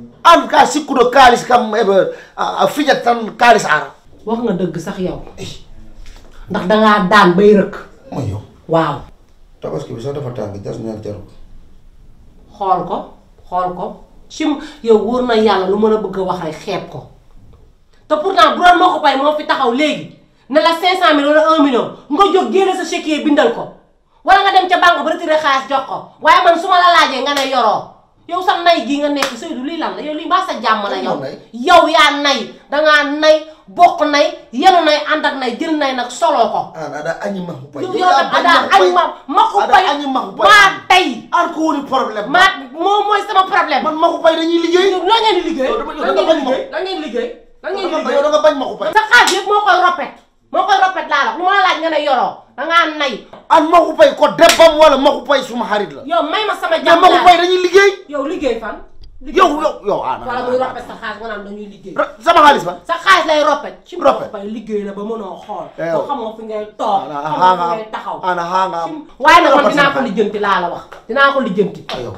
an ka sikkuɗo kalis kam eɓe a fijat tan kalis ara wax nga dëgg sax yow ndax dangaa daan bay rëkk mooy yow waaw tabaski bi sax dafa tàng jas ñaar jaru xool ko sim yow wóor na yàlla lu mën a bëgg a wax rek xeeb ko te pourtant bu doon moo ko pay moo fi taxaw léegi ne la 500 000 wala 1 million nga jóg génne sa chéquier bindal ko wala nga dem ca banque ba retiré xaalis jox ko waaye man su ma la laajee nga ne yoroo yow sax nay gii nga nekk Seydou lii lan la yow lii mbaa sa jàmm la yow yaa nay dangaa nay bokk nay yenu nay ànd ak nay jël nay nag soloo ko ada añi maxu pay yow tam ada añ maxu pay maa tey ar ko woni problème moom mooy sama problème man maxu pay dañuy liggéey la ngeen di liggéey la ngeen liggéey yow da nga bañ maxu pay sa xaalis yëpp moo koy ropet laa la lu ma la laaj nga ne yoroo dangaa nay an maxu pay ko debbam wala maxu pay suma xarit la yow may ma sama jàmm maxu pay dañuy liggéey yow liggéey fan yow ana wala muy ropet sa xaalis nga naan dañuy liggéey sama xaalis ba sa xaalis lay ropet ci ropet pay liggéey la ba mënoo xool ko xam nga fi ngay toog xam nga fi ngay taxaw ana hanga waaye nag man dinaa ko lijjanti laa la wax dinaa ko lijjanti yow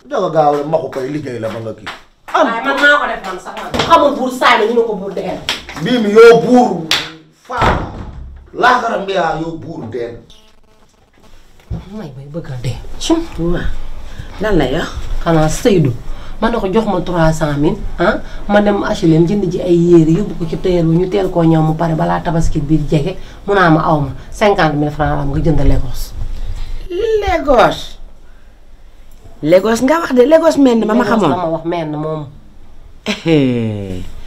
daga gaaw la maxu pay liggéey la ba nga kii waaye man maa ko def man sax man xamul buur saay ñu ne ko buur deen mbimi yo buur faama laakara mbiya yo buur deen may bay bëgg a dee cim waaw lan la ya xanaa Seydou man ne ko jox ma 300 000 ma dem HLM jënd ji ay yére yóbbu ko ci tailleur bi ñu teel koo ñëw mu pare balaa tabaski bi jege mu naa ma aw ma 50 000 francs am nga jënd Lagos nga wax de Lagos menn ma xamoon ma wax menn moom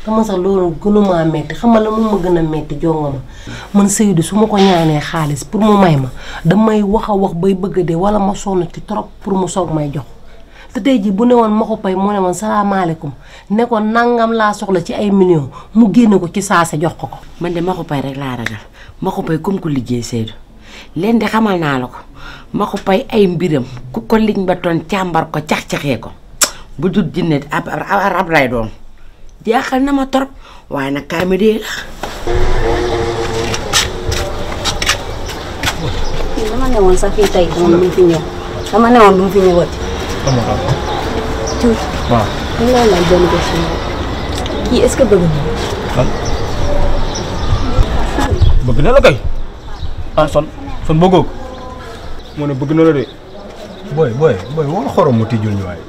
dama sax loolu gënumaa metti xam nga la moom ma gën a metti jongo ma man Seydou su ma ko ñaanee xaalis pour mu may ma damay wax a wax bay bëgg de wala ma sonn ci trop pour mu soog may jox te tey jii bu ne woon ma ko pay mu ne woon salaamaaleykum ne ko nangam laa soxla ci ay millions mu génne ko ci saase jox ko. man de ma ko pay rek laa ragal ma ko pay comme ku liggéey Seydou leen de xamal naa la ko ma ko pay ay mbiram ku ko liñ ba toon càmbar ko cax-caxee ko bu dul jinne ab lay doon jaaxal na ma trop waaye nag kaay ma dee la. dama ne woon sax fii tey dama mu fi ñëw dama ne woon du mu fi ñëwati. tuuti. waaw. ñu lay laaj benn question kii est-ce que bëgg na. bëgg na la kay. ah son bëggoo ko. mu ne bëgg na la de. booy wala xorom mu tijjul ñu waaye.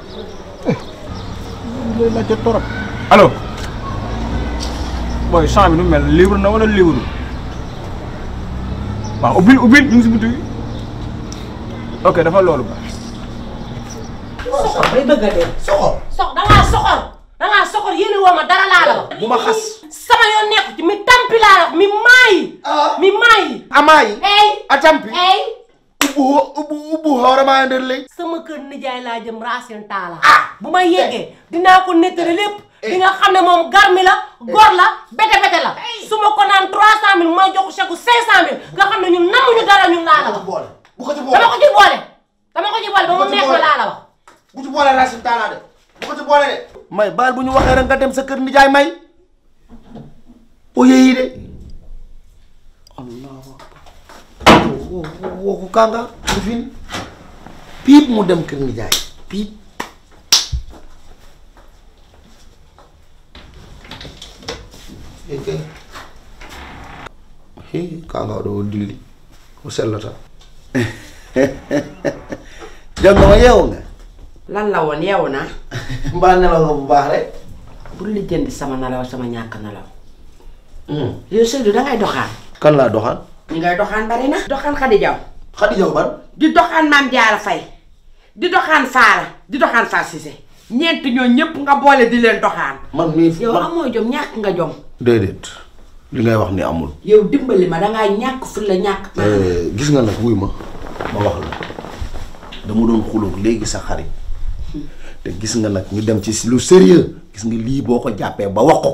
looy laajte torop. allo. booy champs bi nu mel libre na wala libre. waaw ubbil ñu ngi si butu yi. ok dafa loolu ba. soxor bay bëgg a dee. soxor dangaa soxor yéene woo ma dara laa la wax. bu ma xas. sama yoon nekku ci mi tampi laa la wax mi maayi. amaayi. a tampi. ubbu hoorema nder ley. sama kër nijaay laa jëm Racine Talla. bu ma yeggee dinaa ko nettali lépp. di nga xam ne moom garmi la gor la bete la su ma ko naan 300 000 ma jox chèque 500 000 nga xam ne ñun namuñu dara ñun laa la wax. bu ko ci dama ko ci boole ba mu neex ma laa la wax. bu ci boole Racine Talla de bu ko ci boole de. may baal bu ñu waxee rek nga dem sa kër nijaay may. o yeeyi de. allahu akbar. woo kanga defin piip mu dem kër nijaay piip. kanga ɗo dilli o sellata jongo ma yeewu nga lan la woon yeewu naa. mbaa nelaw nga bu baax rek. bul lijjanti sama nelaw sama ñàkk nelaw. yow Seydou dangay doxaan. kan laa doxaan. ñi ngay doxaan bari na. doxaan Khady Diaw. Khady Diaw ban. di doxaan Mame Diarra Faye. di doxaan Faara di doxaan Fatou Cissé. ñeent ñoo ñëpp nga boole di leen doxaan. man mii yow amoo jom ñàkk nga jom. déedéet li ngay wax ni amul. yow dimbali ma dangaa ñàkk fu la ñàkk. gis nga nag wuy ma wax la dama doon xuloog léegi sa xarit te gis nga nag ñu dem ci lu sérieux gis nga lii boo ko jàppee ba wax ko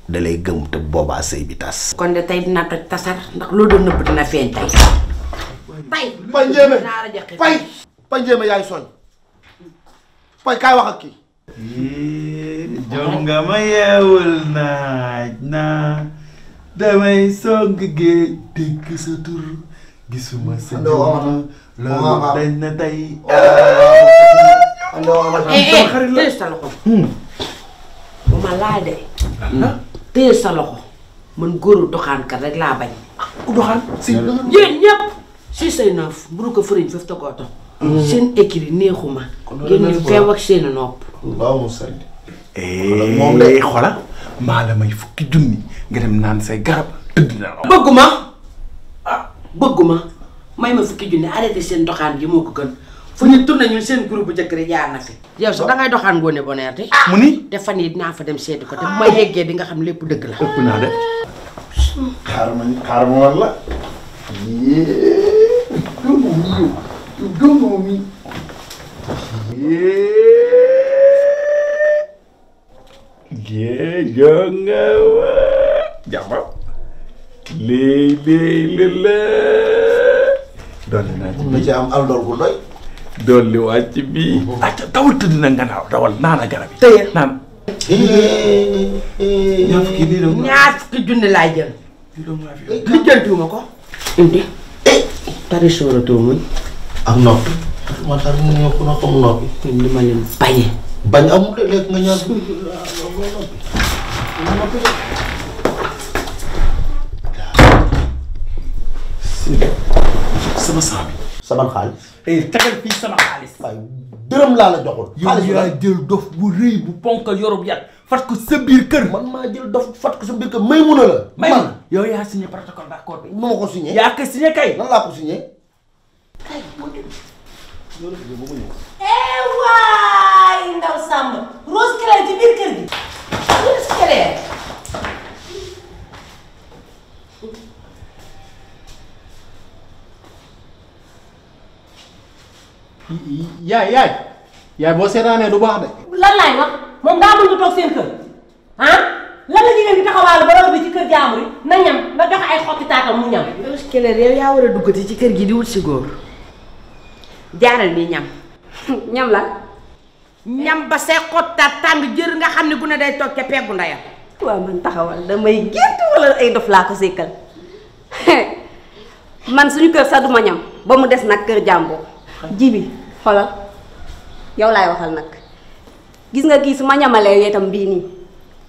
da lay gëm te boobaa sëy bi tas. kon de tey dina toj tasar ndax loo doon nëbb dina feeñ tey. Pay Njéeme Pay Njéeme yaay soñ Pay kaay wax ak kii. jonga ma yeewul naaj naa damay song géej dégg sa tur gisuma sa jëmm loolu dañ na tey téye sa loxo. bu ma laal de. téye sa loxo man góoru doxaankat rek laa bañ. ku doxaan si yéen ñëpp si say neuf mburu ko fëriñ foofu togooto seen écrit neexuma ngeen ñu feew ak seen nopp. Allahumma salli. moom lay xola maa la may fukki junni nga dem naan say garab tëdd na la. bëgguma may ma fukki junni arrêté seen doxaan gi moo ko gën fu ñu tourné ñun seen groupe bu njëkk rek jaar na fi. yow sax dangay doxaan Ngoné Bonheur mu ni. te fan yi dinaa fa dem seeti ko te bu ma yeggee di nga xam lépp dëgg la. ëpp naa de. xaaral ma war la. gëmoo mi. jonga wa jàmm. léeg-léeg la. dolli naa ci na ci am aldol bu doy. dolli wàcc bi. acca dawal tëdd na nga naaw dawal naana garab yi. tëye naan. ñaar fukki junni laay jël. lijjantiwuma ko. indi. tari sóoratoo muñ. ak noppi. ma tax mu ñëw ku na xam noppi. li ma leen bañe. bañ amul de léegi nga ñaar. sama saa bi. sama xaalis. tegal fii sama xaalis. waaye dërëm laa la joxoon. xaalis yow yaa jël dof bu rëy bu ponkal yorub yat fat ko sa biir kër. man maa jël dof fat ko sa biir kër may mun a la. man yow yaa signé protocole d'accord bi. nu ma ko signé. yaa ko signé kay. nan laa ko signé. waay ndaw Samba Rose Claire ci biir kër gi. Rose Claire. yaay boo seetaanee du baax de. lan laay wax moom daa mën nga toog seen kër ah lan la jigéen di taxawaalu ba loolu bi ci kër jaamur yi na ñam nga joxe ay xotti taatam mu ñam. Rose Claire yow yaa war a duggati ci kër gi di wut si góor jaaral nii ñam. ñam la. ñam ba say xottaat tàng jër nga xam ne gune day toog ca peggu ndeyam. waaw man taxawal damay gént wala ay dof laa ko sekkal man suñu kër sax duma ñam ba mu des nag kër jàmboo. Jibi xoolal yow laay waxal nag gis nga kii su ma ñamalee itam bii nii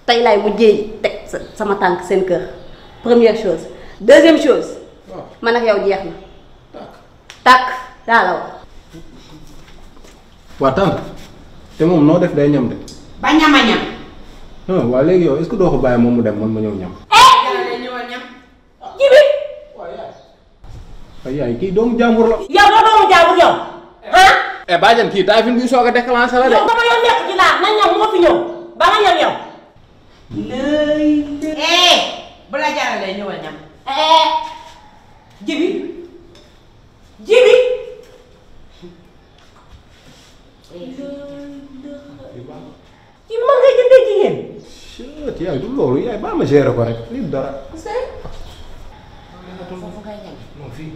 tey laay mujjee teg sama tànk seen kër première chose deuxième chose man ak yow jeex na tàkk daa la wax. waa tànk te moom noo def day ñam de. ba ñama ñam. waa léegi yow est-ce que doo ko bàyyi moom mu dem man ma ñëw ñam. Jibi. ay yaay kii doomu jàmbur la. yow doo doomu jàmbur yow ah. bàjjan kii taay bi soog a déclenché la de. yow dama yow nekk ci laat na ñam moo fi ñëw ba nga ñam yow. bu la jaralee ñëwal ñam. Jibi. Jibi. ci mën nga jëndee jigéen. yaay du loolu yaay baa ma gérer ko rek lii dara. foofu ngay ñam. non fii.